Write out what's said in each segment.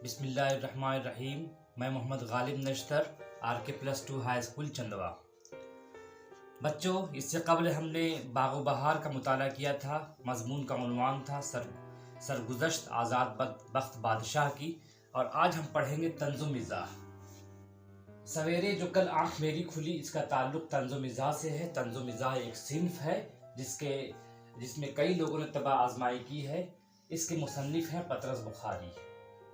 بسم اللہ الرحمن الرحیم۔ میں محمد غالب نشتر، RK+2 ہائی اسکول چندوا۔ بچوں، اس سے قبل ہم نے باغ و بہار کا مطالعہ کیا تھا۔ مضمون کا عنوان تھا سرگزشت آزاد بخت بادشاہ کی، اور آج ہم پڑھیں گے طنز و مزاح۔ سویرے جو کل آنکھ میری کھلی، اس کا تعلق طنز و مزاح سے ہے۔ طنز و مزاح ایک صنف ہے جس میں کئی لوگوں نے طبع آزمائی کی ہے۔ اس کے مصنف ہیں پطرس بخاری۔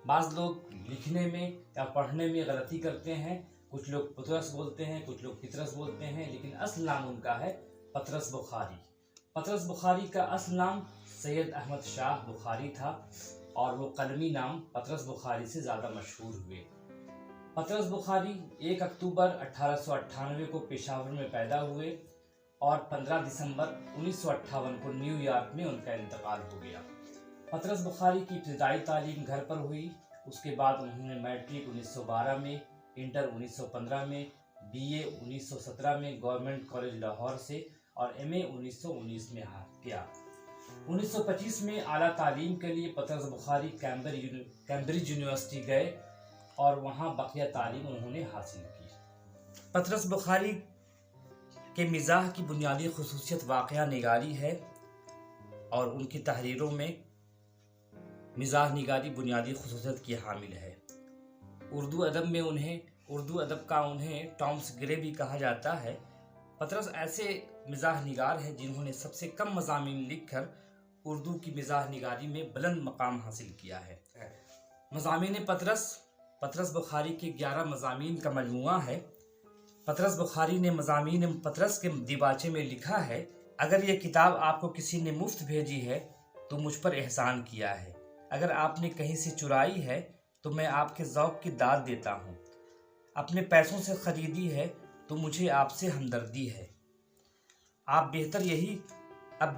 بعض لوگ لکھنے میں یا پڑھنے میں غلطی کرتے ہیں، کچھ لوگ پطرس بولتے ہیں، کچھ لوگ پطرس بولتے ہیں، لیکن اصل نام ان کا ہے پطرس بخاری۔ پطرس بخاری کا اصل نام سید احمد شاہ بخاری تھا، اور وہ قلمی نام پطرس بخاری سے زیادہ مشہور ہوئے۔ پطرس بخاری 1 اکتوبر 1898 کو پشاور میں پیدا ہوئے، اور 15 دسمبر 1958 کو نیو یارک میں ان کا انتقال ہو گیا۔ پطرس بخاری کی ابتدائی تعلیم گھر پر ہوئی، اس کے بعد انہوں نے میٹرک 1912 میں، انٹر 1915 میں، BA 1917 میں گورنمنٹ کالج لاہور سے، اور MA 1919 میں کیا۔ 1925 میں اعلیٰ تعلیم کے لیے پطرس بخاری کیمبرج یونیورسٹی گئے، اور وہاں بقیہ تعلیم انہوں نے حاصل کی۔ پطرس بخاری کے مزاح کی بنیادی خصوصیت واقعہ نگاری ہے، اور ان کی تحریروں میں مزاح نگاری بنیادی خصوصیت کی حامل ہے۔ اردو ادب کا انہیں ٹامس گرے بھی کہا جاتا ہے۔ پطرس ایسے مزاح نگار ہیں جنہوں نے سب سے کم مضامین لکھ کر اردو کی مزاح نگاری میں بلند مقام حاصل کیا ہے۔ مضامین پطرس بخاری کے 11 مضامین کا مجموعہ ہے۔ پطرس بخاری نے مضامین پطرس کے دیباچے میں لکھا ہے: اگر یہ کتاب آپ کو کسی نے مفت بھیجی ہے تو مجھ پر احسان کیا ہے، اگر آپ نے کہیں سے چرائی ہے تو میں آپ کے ذوق کی داد دیتا ہوں، اپنے پیسوں سے خریدی ہے تو مجھے آپ سے ہمدردی ہے۔ اب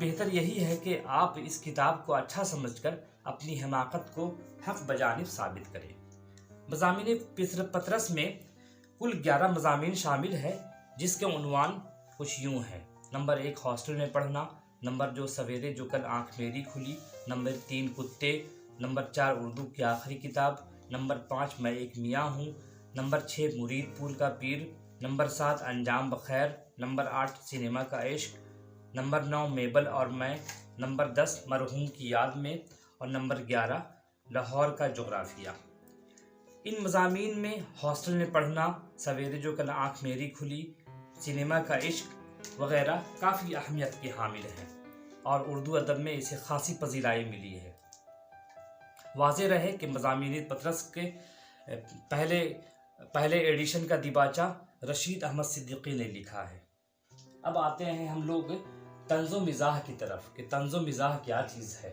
بہتر یہی ہے کہ آپ اس کتاب کو اچھا سمجھ کر اپنی حماقت کو حق بجانب ثابت کریں۔ مضامین پطرس میں کل 11 مضامین شامل ہے، جس کے عنوان کچھ یوں ہیں: نمبر 1 ہاسٹل میں پڑھنا، نمبر 2 سویرے جو کل آنکھ میری کھلی، نمبر 3 کتے، نمبر 4 اردو کی آخری کتاب، نمبر 5 میں ایک میاں ہوں، نمبر 6 مرید پور کا پیر، نمبر 7 انجام بخیر، نمبر 8 سنیما کا عشق، نمبر 9 میبل اور میں، نمبر 10 مرحوم کی یاد میں، اور نمبر 11 لاہور کا جغرافیہ۔ ان مضامین میں ہاسٹل میں پڑھنا، سویرے جو کل آنکھ میری کھلی، سنیما کا عشق وغیرہ کافی اہمیت کی حامل ہیں، اور اردو ادب میں اسے خاصی پذیرائی ملی ہے۔ واضح رہے کہ مضامین پطرس کے پہلے ایڈیشن کا دیباچہ رشید احمد صدیقی نے لکھا ہے۔ اب آتے ہیں ہم لوگ طنز و مزاح کی طرف کہ طنز و مزاح کیا چیز ہے۔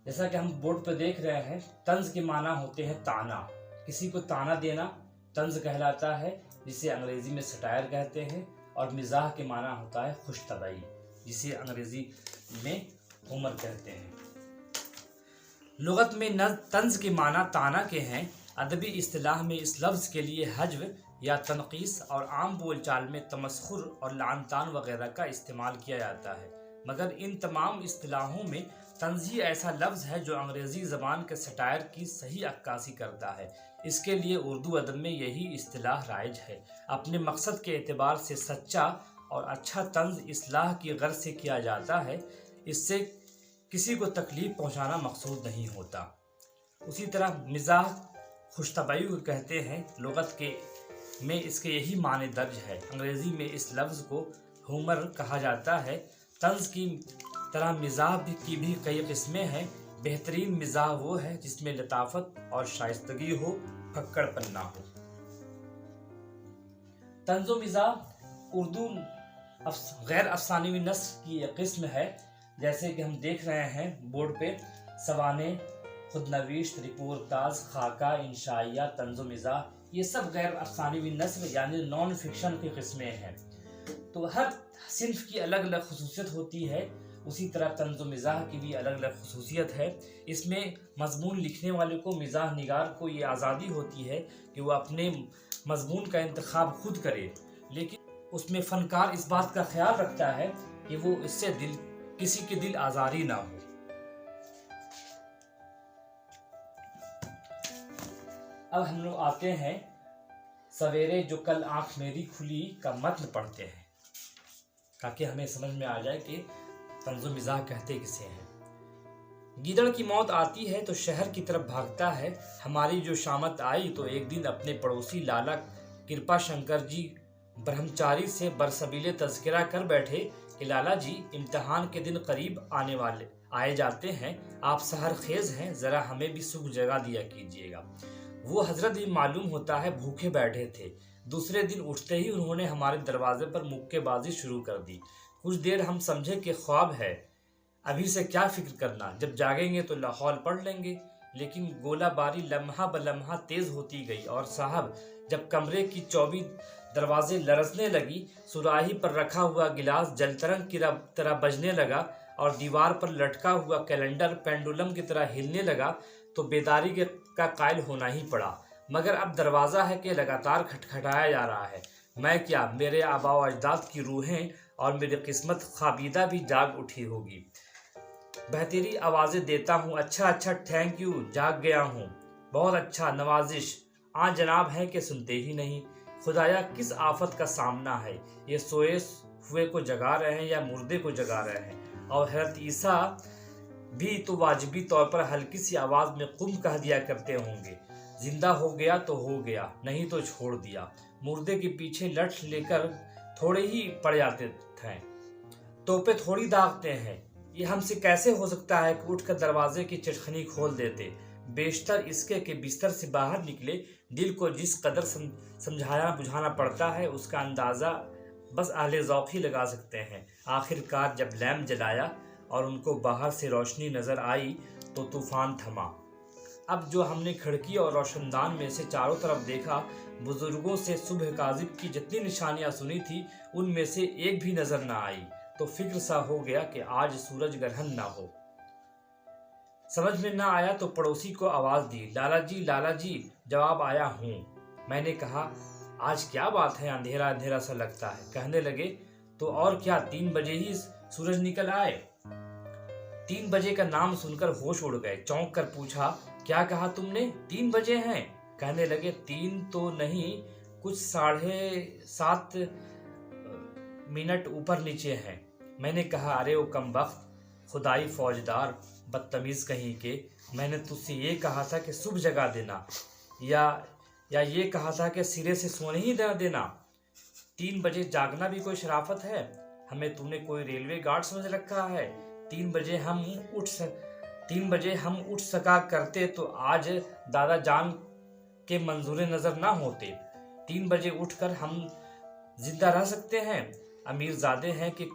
جیسا کہ ہم بورڈ پہ دیکھ رہے ہیں، طنز کے معنی ہوتے ہیں طعنہ، کسی کو طعنہ دینا طنز کہلاتا ہے، جسے انگریزی میں سٹائر کہتے ہیں، اور مزاح کے معنی ہوتا ہے خوش طبعی، جسے انگریزی میں ہیومر کہتے ہیں۔ لغت میں طنز کے معنی طعنہ کے ہیں۔ ادبی اصطلاح میں اس لفظ کے لیے حجو یا تنقیص اور عام بول چال میں تمسخر اور لعن طعن وغیرہ کا استعمال کیا جاتا ہے، مگر ان تمام اصطلاحوں میں طنز ہی ایسا لفظ ہے جو انگریزی زبان کے سٹائر کی صحیح عکاسی کرتا ہے۔ اس کے لیے اردو ادب میں یہی اصطلاح رائج ہے۔ اپنے مقصد کے اعتبار سے سچا اور اچھا طنز اصلاح کی غرض سے کیا جاتا ہے، اس سے کسی کو تکلیف پہنچانا مقصود نہیں ہوتا۔ اسی طرح مزاح خوش طبعی کو کہتے ہیں، لغت میں اس کے یہی معنی درج ہے۔ انگریزی میں اس لفظ کو ہیومر کہا جاتا ہے۔ طنز کی طرح مزاح کی بھی کئی قسمیں ہیں۔ بہترین مزاح وہ ہے جس میں لطافت اور شائستگی ہو، پھکڑ پن نہ ہو۔ طنز و مزاح اردو غیر افسانوی نثر کی ایک قسم ہے، جیسے کہ ہم دیکھ رہے ہیں بورڈ پہ: سوانح، خود نویشت، رپورتاژ، خاکہ، انشائیہ، طنز و مزاح، یہ سب غیر افسانوی نثر یعنی نان فکشن کی قسمیں ہیں۔ تو ہر صنف کی الگ الگ خصوصیت ہوتی ہے، اسی طرح طنز و مزاح کی بھی الگ الگ خصوصیت ہے۔ اس میں مضمون لکھنے والے کو، مزاح نگار کو یہ آزادی ہوتی ہے کہ وہ اپنے مضمون کا انتخاب خود کرے، لیکن اس میں فنکار اس بات کا خیال رکھتا ہے کہ وہ اس سے کسی کی دل آزاری نہ ہو۔ اب ہم لوگ آتے ہیں سویرے جو کل آنکھ میری کھلی کا متن پڑھتے ہیں تاکہ ہمیں سمجھ میں آ جائے کہ طنز و مزاح کہتے کسے ہیں۔ گیدڑ کی موت آتی ہے تو شہر کی طرف بھاگتا ہے، ہماری جو شامت آئی تو ایک دن اپنے پڑوسی لالا کرپا شنکر جی برہمچاری سے برسبیلے تذکرہ کر بیٹھے کہ لالا جی امتحان کے دن قریب آئے جاتے ہیں، آپ سحر خیز ہیں، ذرا ہمیں بھی صبح جگا دیا کیجیے گا۔ وہ حضرت بھی معلوم ہوتا ہے بھوکے بیٹھے تھے۔ دوسرے دن اٹھتے ہی انہوں نے ہمارے دروازے پر مکے بازی شروع کر دی۔ کچھ دیر ہم سمجھے کہ خواب ہے، ابھی سے کیا فکر کرنا، جب جاگیں گے تو لاہور پڑھ لیں گے، لیکن گولہ باری لمحہ بلمحہ تیز ہوتی گئی اور صاحب جب کمرے کی چوبی دروازے لرزنے لگی، سراہی پر رکھا ہوا گلاس جلترنگ کی طرح بجنے لگا اور دیوار پر لٹکا ہوا کیلنڈر پینڈولم کی طرح ہلنے لگا تو بیداری کا قائل ہونا ہی پڑا۔ مگر اب دروازہ ہے کہ لگاتار کھٹکھٹایا جا رہا ہے، میں کیا، میرے آباء و اجداد کی روحیں اور میری قسمت خوابیدہ بھی جاگ اٹھی ہوگی۔ بہتری آوازیں دیتا ہوں، اچھا تھینک یو، جاگ گیا ہوں، بہت اچھا، نوازش، جناب ہیں کہ سنتے ہی نہیں۔ خدایا کس آفت کا سامنا ہے، یہ سوئے ہوئے کو جگا رہے ہیں یا مردے کو جگا رہے ہیں؟ اور حضرت عیسیٰ بھی تو واجبی طور پر ہلکی سی آواز میں قم کہہ دیا کرتے ہوں گے، زندہ ہو گیا تو ہو گیا، نہیں تو چھوڑ دیا۔ مردے کے پیچھے لٹ لے کر تھوڑے ہی پڑ جاتے تھے، توپے تھوڑی داغتے ہیں۔ یہ ہم سے کیسے ہو سکتا ہے کہ اٹھ کر دروازے کی چٹخنی کھول دیتے؟ بیشتر اس کے کہ بستر سے باہر نکلے دل کو جس قدر سمجھانا بجھانا پڑتا ہے اس کا اندازہ بس اہل ذوق ہی لگا سکتے ہیں۔ آخر کار جب لیمپ جلایا اور ان کو باہر سے روشنی نظر آئی تو طوفان تھما۔ اب جو ہم نے کھڑکی اور روشن دان میں سے چاروں طرف دیکھا، بزرگوں سے صبح کاذب کی جتنی نشانیاں سنی تھی ان میں سے ایک بھی نظر نہ آئی، تو فکر سا ہو گیا کہ آج سورج گرہن نہ ہو۔ سمجھ میں نہ آیا تو پڑوسی کو آواز دی، لالا جی، جواب آیا ہوں۔ میں نے کہا آج کیا بات ہے، اندھیرا اندھیرا سا لگتا ہے۔ کہنے لگے تو اور کیا، 3 بجے ہی سورج نکل آئے۔ 3 بجے کا نام سن کر ہوش اڑ گئے، چونک کر پوچھا کیا کہا تم نے، 3 بجے ہیں؟ کہنے لگے 3 تو نہیں، کچھ 7:30 منٹ اوپر نیچے ہیں۔ میں نے کہا ارے او کم بخت، خدائی فوجدار، بدتمیز کہیں کے، میں نے تجھ سے یہ کہا تھا کہ صبح جگا دینا، یا یہ کہا تھا کہ سرے سے سونے ہی دینا؟ 3 بجے جاگنا بھی کوئی شرافت ہے؟ ہمیں تم نے کوئی ریلوے گارڈ سمجھ رکھا ہے؟ 3 بجے ہم اٹھ سکا کرتے تو آج دادا جان کے منظور نظر نہ ہوتے۔ 3 بجے اٹھ کر ہم زندہ رہ سکتے ہیں؟ امیر زادے ہیں کہ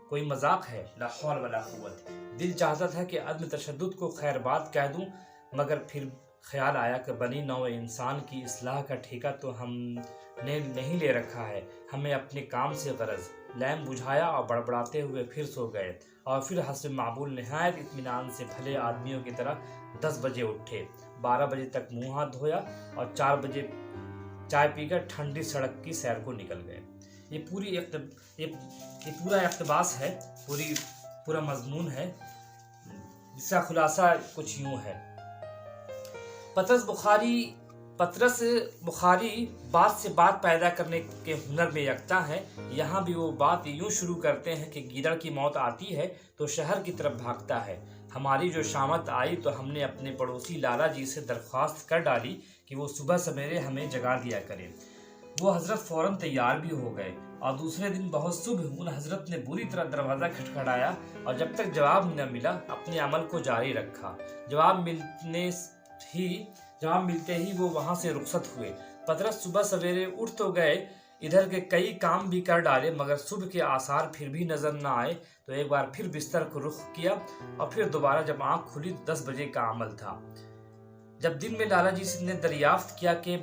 کوئی مذاق ہے؟ لا حول ولا قوت۔ دل چاہتا تھا کہ عدم تشدد کو خیر بات کہہ دوں، مگر پھر خیال آیا کہ بنی نوع انسان کی اصلاح کا ٹھیکہ تو ہم نے نہیں لے رکھا ہے، ہمیں اپنے کام سے غرض۔ لیمپ بجھایا اور بڑبڑاتے ہوئے پھر سو گئے، اور پھر حسب معمول نہایت اطمینان سے بھلے آدمیوں کی طرح 10 بجے اٹھے، 12 بجے تک منہ ہاتھ دھویا اور 4 بجے چائے پی کر ٹھنڈی سڑک کی سیر کو نکل گئے۔ یہ پورا اقتباس ہے، پورا مضمون ہے، جس کا خلاصہ کچھ یوں ہے۔ پطرس بخاری بات سے بات پیدا کرنے کے ہنر میں یکتا ہے۔ یہاں بھی وہ بات یوں شروع کرتے ہیں کہ گیدڑ کی موت آتی ہے تو شہر کی طرف بھاگتا ہے، ہماری جو شامت آئی تو ہم نے اپنے پڑوسی لالا جی سے درخواست کر ڈالی کہ وہ صبح سویرے ہمیں جگا دیا کرے۔ وہ حضرت فوراً تیار بھی ہو گئے، اور دوسرے دن بہت صبح ان حضرت نے بری طرح دروازہ کھٹکھٹایا اور جب تک جواب نہ ملا اپنے عمل کو جاری رکھا۔ جواب ملتے ہی وہ وہاں سے رخصت ہوئے۔ پطرس صبح سویرے اٹھ تو گئے، ادھر کے کئی کام بھی کر ڈالے، مگر صبح کے آثار پھر بھی نظر نہ آئے تو ایک بار پھر بستر کو رخ کیا، اور پھر دوبارہ جب آنکھ کھلی 10 بجے کا عمل تھا۔ جب دن میں لالا جی نے دریافت کیا کہ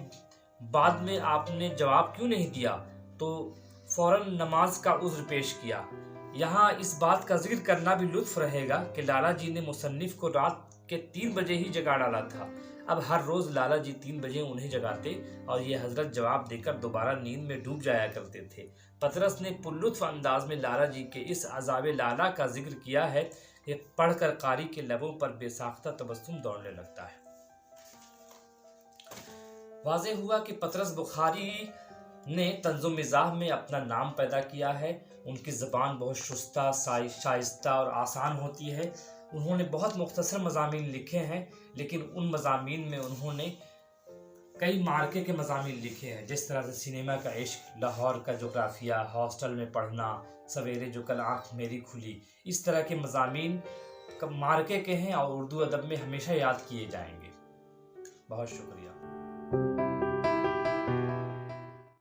بعد میں آپ نے جواب کیوں نہیں دیا، تو فوراً نماز کا عذر پیش کیا۔ یہاں اس بات کا ذکر کرنا بھی لطف رہے گا کہ لالا جی نے مصنف کو رات کے 3 بجے ہی جگا ڈالا تھا۔ اب ہر روز لالا جی 3 بجے انہیں جگاتے اور یہ حضرت جواب دے کر دوبارہ نیند میں ڈوب جایا کرتے تھے۔ پطرس نے پرلطف انداز میں لالا جی کے اس عذاب لالا کا ذکر کیا ہے کہ پڑھ کر قاری کے لبوں پر بے ساختہ تبسم دوڑنے لگتا ہے۔ واضح ہوا کہ پطرس بخاری نے طنز و مزاح میں اپنا نام پیدا کیا ہے۔ ان کی زبان بہت شستہ، شائستہ اور آسان ہوتی ہے۔ انہوں نے بہت مختصر مضامین لکھے ہیں، لیکن ان مضامین میں انہوں نے کئی معرکے کے مضامین لکھے ہیں، جس طرح سے سینما کا عشق، لاہور کا جغرافیہ، ہاسٹل میں پڑھنا، سویرے جو کل آنکھ میری کھلی۔ اس طرح کے مضامین معرکے کے ہیں اور اردو ادب میں ہمیشہ یاد کیے جائیں گے۔ بہت شکریہ۔